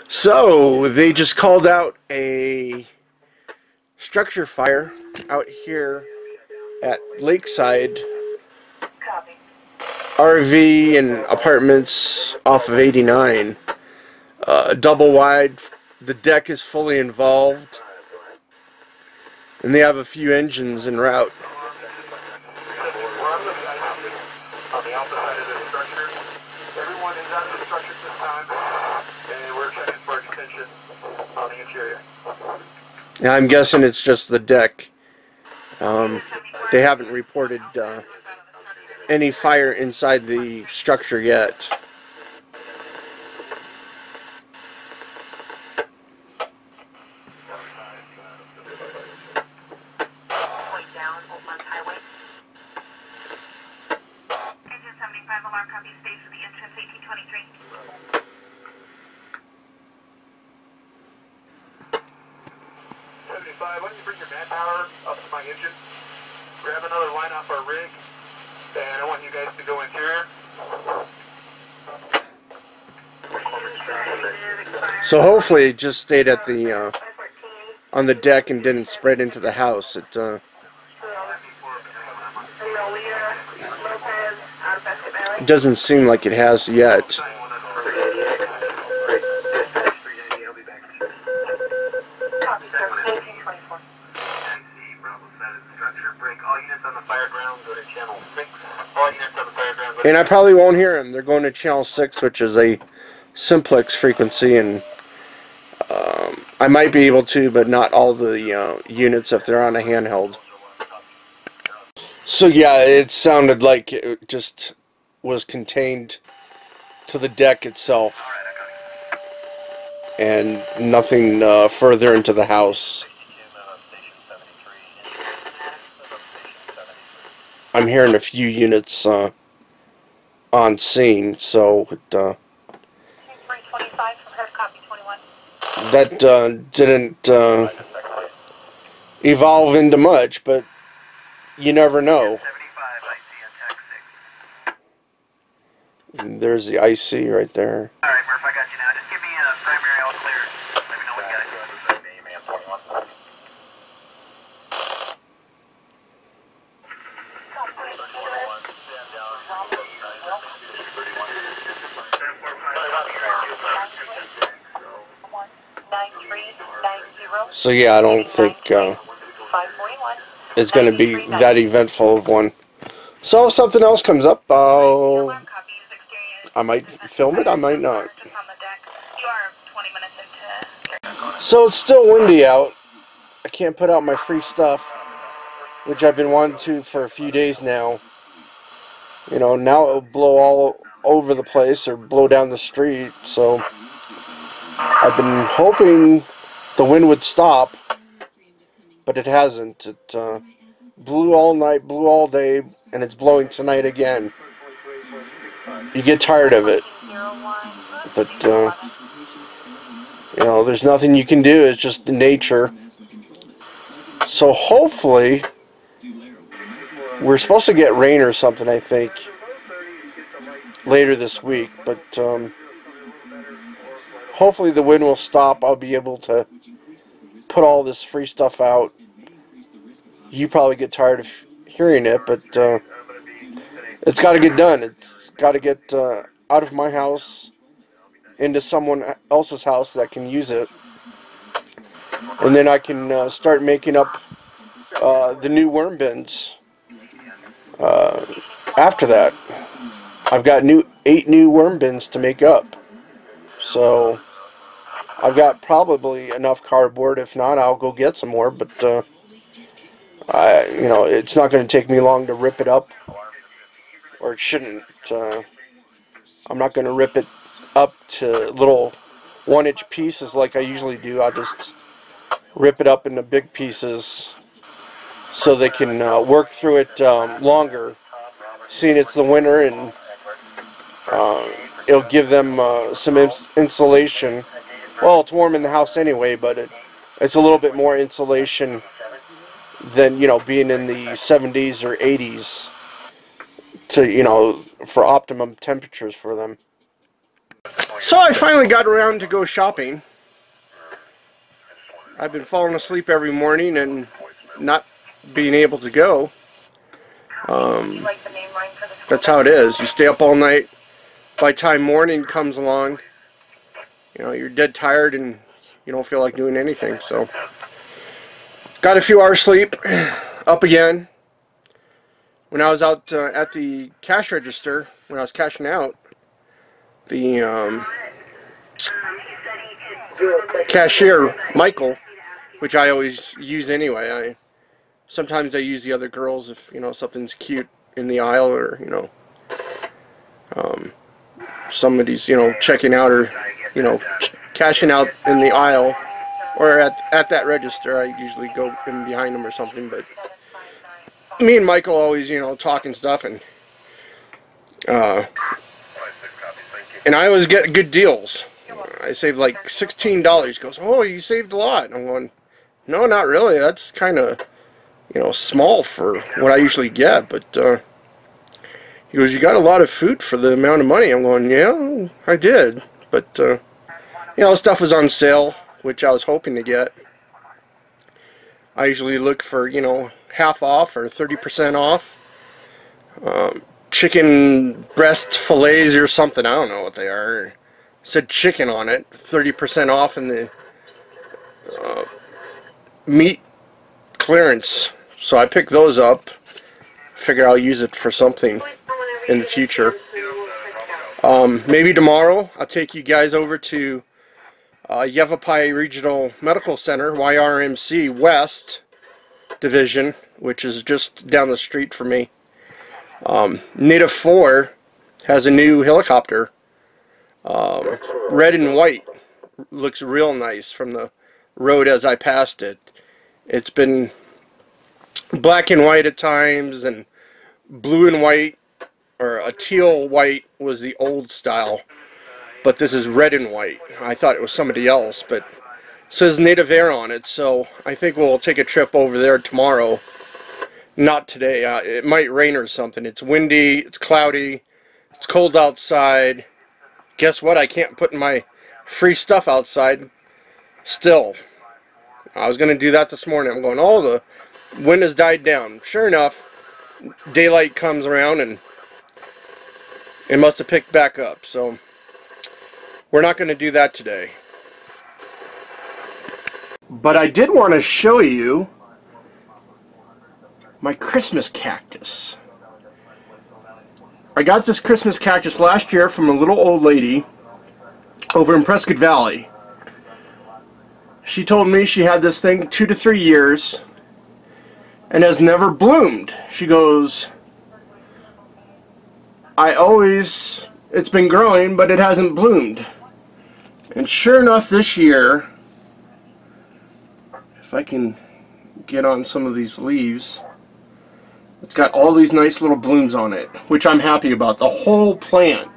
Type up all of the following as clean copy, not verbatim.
So they just called out a structure fire out here at Lakeside RV and apartments off of 89. Double wide. The deck is fully involved, and they have a few engines en route. On the opposite side of the structure. Everyone is out of the structure this time, and we're checking for extension on the interior. Yeah, I'm guessing it's just the deck. They haven't reported any fire inside the structure yet. Alarm copy, space for the entrance 1823. 75, why don't you bring your manpower up to my engine, grab another line off our rig, and I want you guys to go interior. So hopefully it just stayed at the on the deck and didn't spread into the house. It doesn't seem like it has yet. And I probably won't hear them. They're going to channel 6, which is a simplex frequency, and I might be able to, but not all the units if they're on a handheld. So yeah, it sounded like it just was contained to the deck itself and nothing further into the house. I'm hearing a few units on scene, so that didn't evolve into much, but you never know. And there's the IC right there. Alright, Murph, I got you now. Just give me a primary all clear. Let me know what you got. So yeah, I don't think it's going to be that eventful of one. So if something else comes up, I might film it, I might not. So it's still windy out. I can't put out my free stuff, which I've been wanting to for a few days now. You know, now it'll blow all over the place or blow down the street, so I've been hoping the wind would stop, but it hasn't. It blew all night, blew all day, and it's blowing tonight again. You get tired of it, but you know, there's nothing you can do. It's just nature. So hopefully we're supposed to get rain or something, I think, later this week, but hopefully the wind will stop. I'll be able to put all this free stuff out. You probably get tired of hearing it, but it's got to get done. It's got to get out of my house into someone else's house that can use it, and then I can start making up the new worm bins after that. I've got 8 new worm bins to make up, so I've got probably enough cardboard. If not, I'll go get some more, but you know, it's not going to take me long to rip it up, or it shouldn't. I'm not going to rip it up to little 1-inch pieces like I usually do. I'll just rip it up into big pieces so they can work through it longer, seeing it's the winter, and it'll give them some insulation. Well, it's warm in the house anyway, but it's a little bit more insulation than, you know, being in the 70s or 80s to, you know, for optimum temperatures for them. So I finally got around to go shopping. I've been falling asleep every morning and not being able to go. That's how it is. You stay up all night. By the time morning comes along, you know, you're dead tired and you don't feel like doing anything. So, got a few hours sleep. Up again. When I was out at the cash register, when I was cashing out, the cashier, Michael, which I always use anyway. Sometimes I use the other girls if, you know, something's cute in the aisle, or, you know, somebody's, you know, checking out, or, you know, cashing out in the aisle, or at that register. I usually go in behind them or something. But me and Michael always, you know, talking stuff, and I always get good deals. I saved like $16. He goes, "Oh, you saved a lot." I'm going, "No, not really. That's kind of, you know, small for what I usually get." But he goes, "You got a lot of food for the amount of money." I'm going, "Yeah, I did." But you know, stuff was on sale, which I was hoping to get. I usually look for, you know, half off or 30% off. Chicken breast fillets or something. I don't know what they are. It said chicken on it. 30% off in the meat clearance. So I picked those up. Figure I'll use it for something in the future. Maybe tomorrow I'll take you guys over to Yavapai Regional Medical Center, YRMC West Division, which is just down the street from me. Native 4 has a new helicopter, red and white. Looks real nice from the road as I passed it. It's been black and white at times, and blue and white, or a teal white was the old style, but this is red and white. I thought it was somebody else, but it says Native Air on it, so I think we'll take a trip over there tomorrow. Not today. It might rain or something. It's windy, it's cloudy, it's cold outside. Guess what? I can't put my free stuff outside still. I was going to do that this morning. I'm going, oh, the wind has died down. Sure enough, daylight comes around and it must have picked back up. So we're not going to do that today. But I did want to show you my Christmas cactus. I got this Christmas cactus last year from a little old lady over in Prescott Valley. She told me she had this thing 2 to 3 years and has never bloomed. She goes, it's been growing, but it hasn't bloomed. And sure enough, this year, if I can get on some of these leaves, it's got all these nice little blooms on it, which I'm happy about. The whole plant.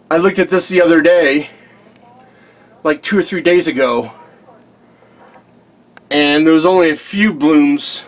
I looked at this the other day, like 2 or 3 days ago, and there was only a few blooms,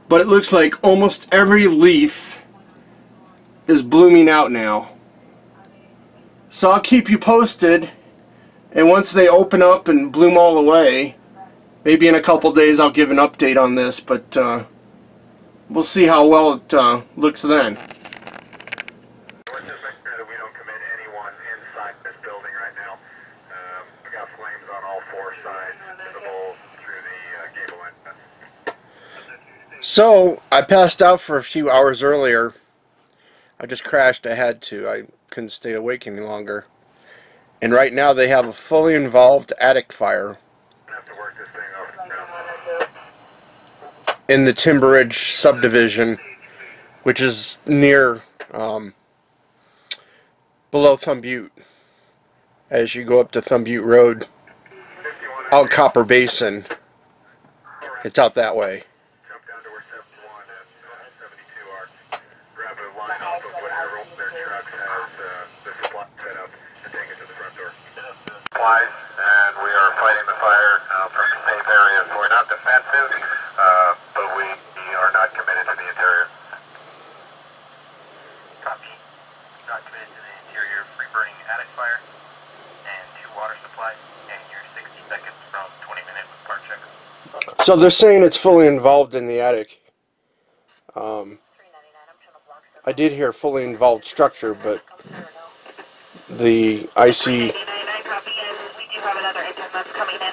but it looks like almost every leaf is blooming out now. So I'll keep you posted, and once they open up and bloom all the way, maybe in a couple days I'll give an update on this, but we'll see how well it looks then. We're just making sure that we don't commit anyone inside this building right now. We got flames on all 4 sides, visible through the gable entrance. So I passed out for a few hours earlier. I just crashed. I had to. I couldn't stay awake any longer. And right now they have a fully involved attic fire Have to work this thing off. in the Timber Ridge subdivision, which is near below Thumb Butte. As you go up to Thumb Butte Road, out Copper Basin, it's out that way. Jump down to where 71 and 72 are. Grab a line off of whatever their trucks has the supply set up and take it to the front door. Supplies, and we are fighting the fire from a safe area. So we're not defensive, but we are not committed to the interior. Copy. Not committed to the interior free burning attic fire. and you're 60 seconds from 20 minutes with part check. So they're saying it's fully involved in the attic. I did hear fully involved structure, but the IC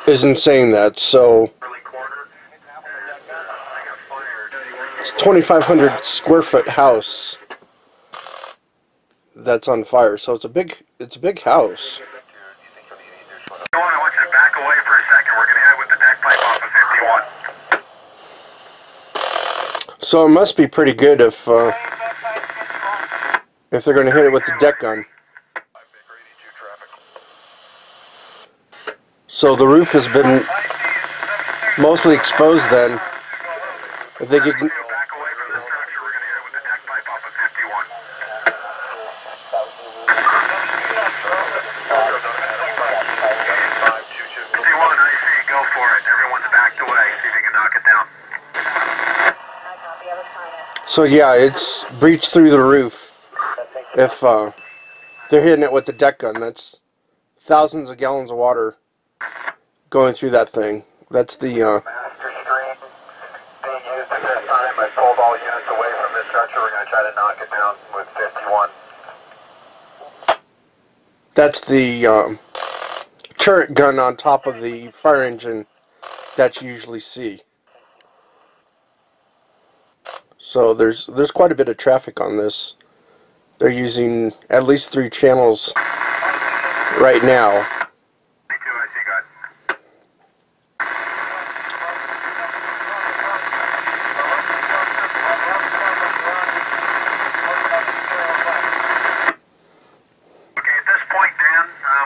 isn't saying that, so it's a 2,500 square foot house that's on fire, so it's a big house. I want you to back away for a second. We're going to hit with the deck pipe off of 51. So it must be pretty good if they're going to hit it with the deck gun. So the roof has been mostly exposed then. If they could... Back away from the structure, we're going to hit it with the deck pipe off of 51. 51, I see. Go for it. Everyone's backed away. See if you can knock it down. So yeah, it's breached through the roof. If they're hitting it with the deck gun, that's thousands of gallons of water going through that thing. That's the Master stream being used at this time. I pulled all units away from this structure. We're going to try to knock it down with 51. that's the turret gun on top of the fire engine that you usually see. So there's quite a bit of traffic on this. They're using at least 3 channels right now.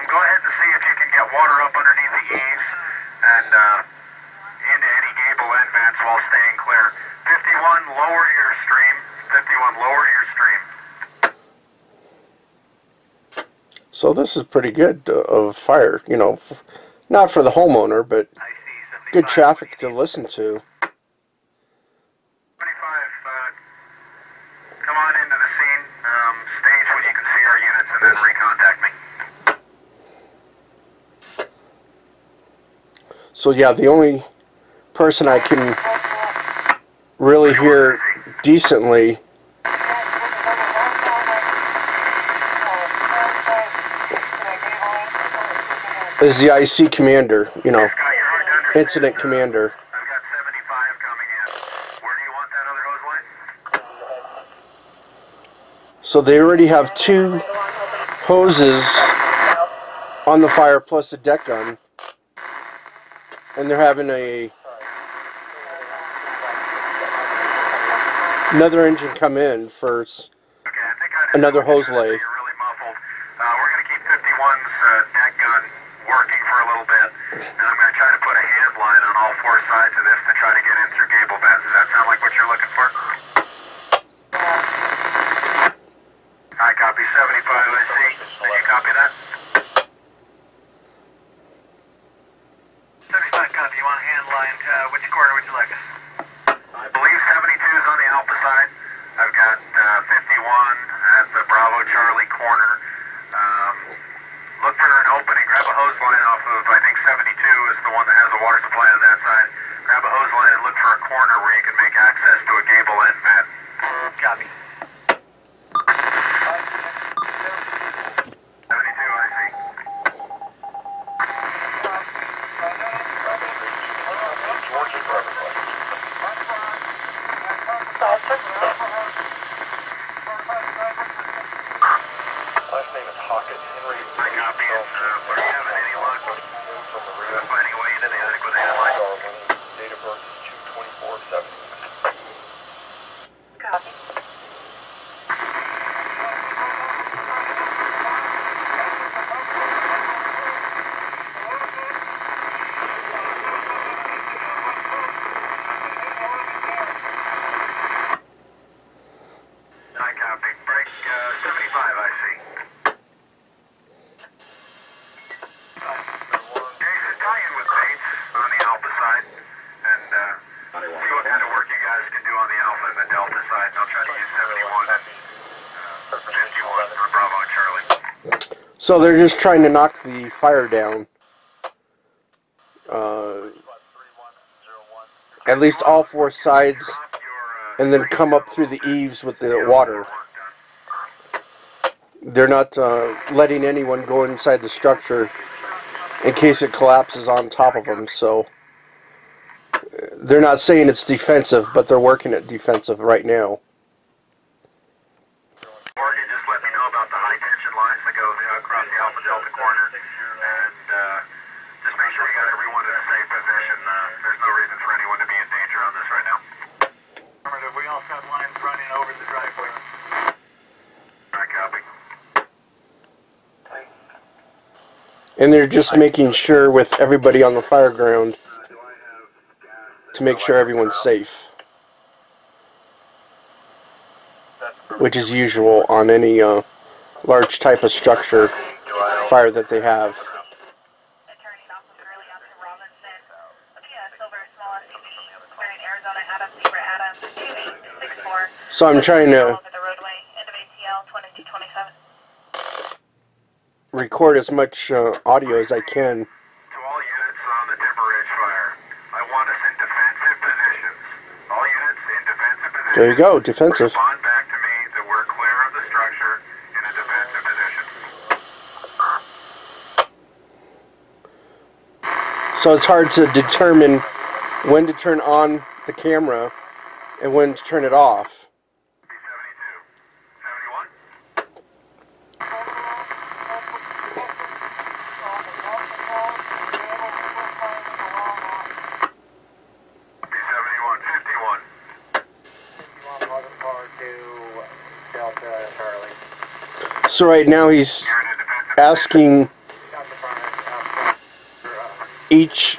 Go ahead and see if you can get water up underneath the eaves and into any gable end vents while staying clear. 51, lower your stream. 51, lower your stream. So this is pretty good of fire, you know, not for the homeowner, but good traffic to listen to. 25, come on into the scene, stage when you can see our units, and then recontact me. So yeah, the only person I can really hear decently is the IC commander, you know, incident commander. I've got 75 coming in. Where do you want that other hose line? So they already have 2 hoses on the fire plus a deck gun. And they're having another engine come in for another hose lay. You're really muffled. We're going to keep 51's deck gun working for a little bit, and I'm going to try to put a hand line on all 4 sides of this to try to get in through gable vents. Does that sound like what you're looking for? I copy 75, I see. Did you copy that? 75 copy. You want a hand line? Which corner would you like us? I believe 72 is on the alpha side. I've got 51 at the Bravo Charlie corner. Look for an opening. Grab a hose line off of, I think 72 is the one that has a water supply on that side. Grab a hose line and look for a corner where you can make access to a gable end vent. Copy. 72, I see. Last name is Hawkins. Henry. I copy it. Are you having any luck finding a way into the attic with a hand line? Date of birth is 2/24/7. Copy. I copy. Break 75, I see. Jason, tie in with Bates on the alpha side, and see what kind of work you guys can do on the alpha and the delta side, and I'll try to use 71 and 51 for Bravo and Charlie. So they're just trying to knock the fire down. at least all four sides, and then come up through the eaves with the water. They're not letting anyone go inside the structure in case it collapses on top of them. So they're not saying it's defensive, but they're working at defensive right now. Morgan just let me know about the high tension lines that go across the Alpha Delta corner, and just make sure we got everyone in a safe position. There's no reason for anyone to be in danger on this right now. Affirmative, we also have lines running over the driveway. Alright, copy. And they're just making sure with everybody on the fire ground to make sure everyone's safe, which is usual on any large type of structure fire that they have. So I'm trying to record as much audio as I can. To all units on the Timber Ridge fire, I want us in defensive positions. All units in defensive positions. There you go, defensive. Respond back to me that we're clear of the structure in a defensive position. So it's hard to determine when to turn on the camera and when to turn it off. So right now he's asking each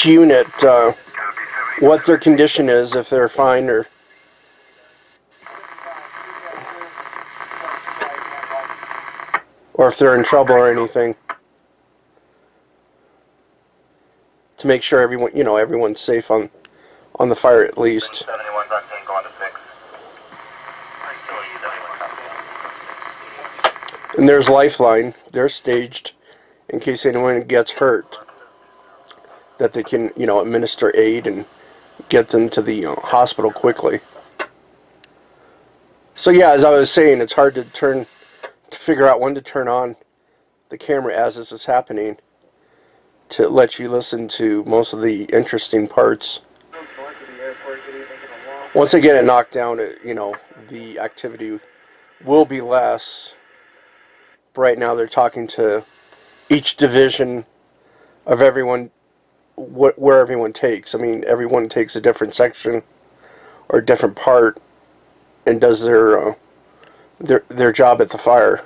unit what their condition is, if they're fine or if they're in trouble or anything, to make sure everyone, you know, everyone's safe on the fire at least. And there's Lifeline. They're staged in case anyone gets hurt, that they can, you know, administer aid and get them to the hospital quickly. So yeah, as I was saying, it's hard to figure out when to turn on the camera as this is happening to let you listen to most of the interesting parts. Once they get it knocked down, you know, the activity will be less. But right now they're talking to each division of everyone, where everyone takes. I mean, everyone takes a different section or a different part and does their job at the fire.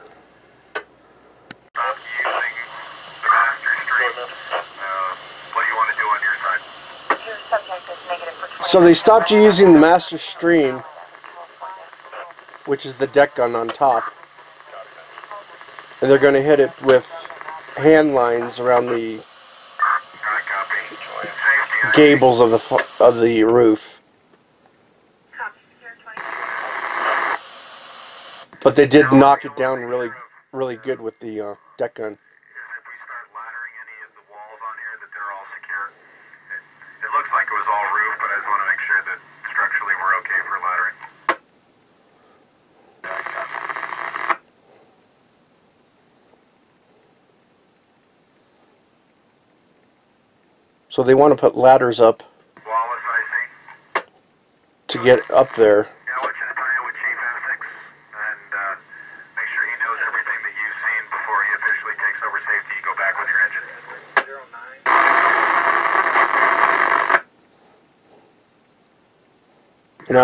So they stopped using the master stream, which is the deck gun on top, and they're going to hit it with hand lines around the gables of the roof. But they did knock it down really good with the deck gun. It looks like it was all roof, but I just want to make sure that structurally we're okay for laddering. So they want to put ladders up to get up there. Yeah, I want you to tie in with Chief Essex and make sure he knows everything that you've seen before he officially takes over safety. You go back with your engine. 09. And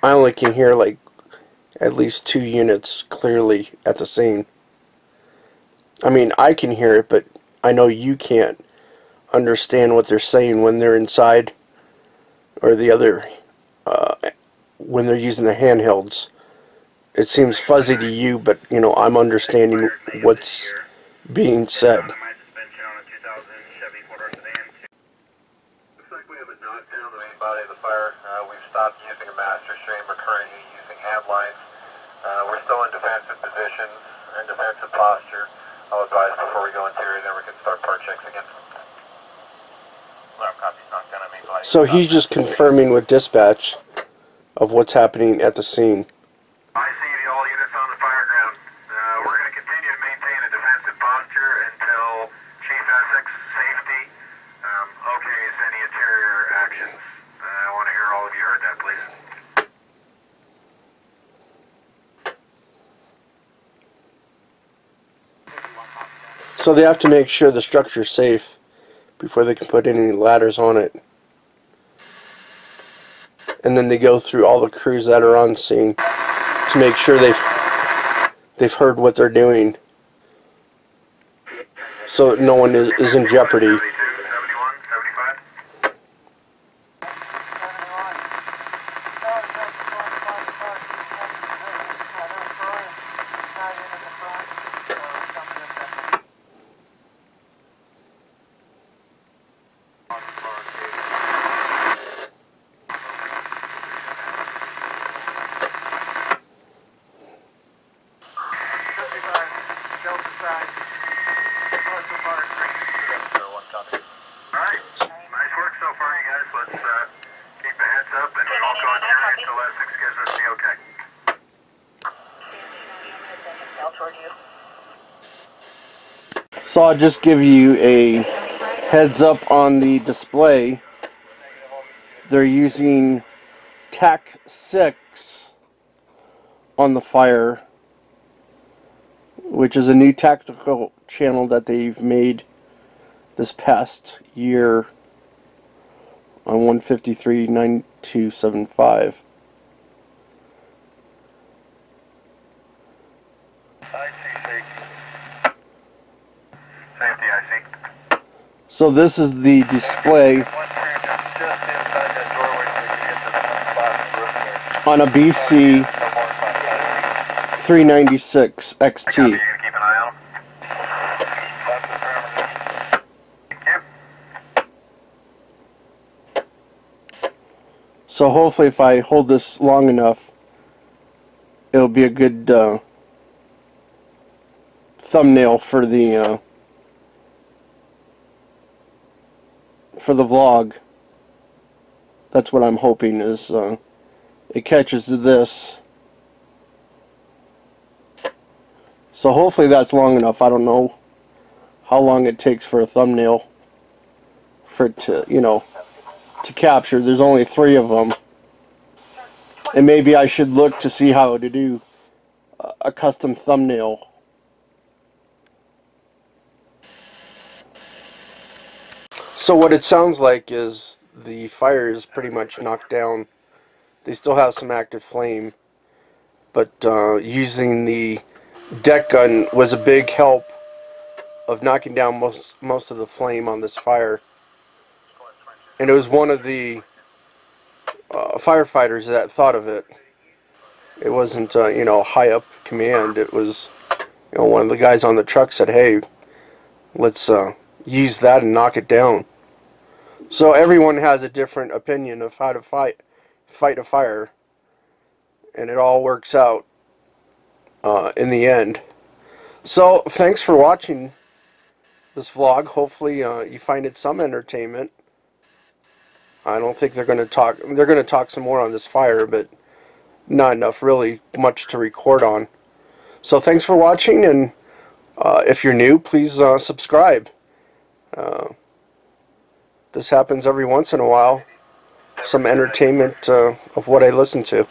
I only can hear like at least 2 units clearly at the scene. I mean, I can hear it, but I know you can't understand what they're saying when they're inside, or the other when they're using the handhelds. It seems fuzzy to you, but you know, I'm understanding what's being said. Looks like we have a knockdown the main body of the fire. We've stopped using a master stream. We're currently using hand lines. We're still in defensive positions and defensive posture. I'll advise before we go interior, then we can checks again. So he's just confirming with dispatch of what's happening at the scene. I see the all units on the fire ground. We're going to continue to maintain a defensive posture until Chief Essex, safety, okays any interior actions. I want to hear all of you heard that, please. So they have to make sure the structure's safe before they can put any ladders on it. And then they go through all the crews that are on scene to make sure they've heard what they're doing, so no one is in jeopardy. 72, 71, 75. Alright, nice work so far, you guys. Let's keep a heads up and we'll go on Jerry until Essex gives us the okay. So I'll just give you a heads up on the display. They're using TAC 6 on the fire, which is a new tactical channel that they've made this past year on 153.9275. Safety, I see. So this is the display on a BC 396 XT. Keep an eye on them. So hopefully if I hold this long enough, it'll be a good thumbnail for the vlog. That's what I'm hoping, is it catches this. So hopefully that's long enough. I don't know how long it takes for a thumbnail for it to, you know, to capture. There's only 3 of them, and maybe I should look to see how to do a custom thumbnail. So what it sounds like is the fire is pretty much knocked down. They still have some active flame, but using the deck gun was a big help of knocking down most of the flame on this fire. And it was one of the firefighters that thought of it. It wasn't you know, high up command. It was, you know, one of the guys on the truck said, "Hey, let's use that and knock it down." So everyone has a different opinion of how to fight a fire, and it all works out in the end. So thanks for watching this vlog. Hopefully you find it some entertainment. I don't think they're going to talk. They're going to talk some more on this fire, but not enough, really much to record on. So thanks for watching, and if you're new, please subscribe. This happens every once in a while. Some entertainment of what I listen to.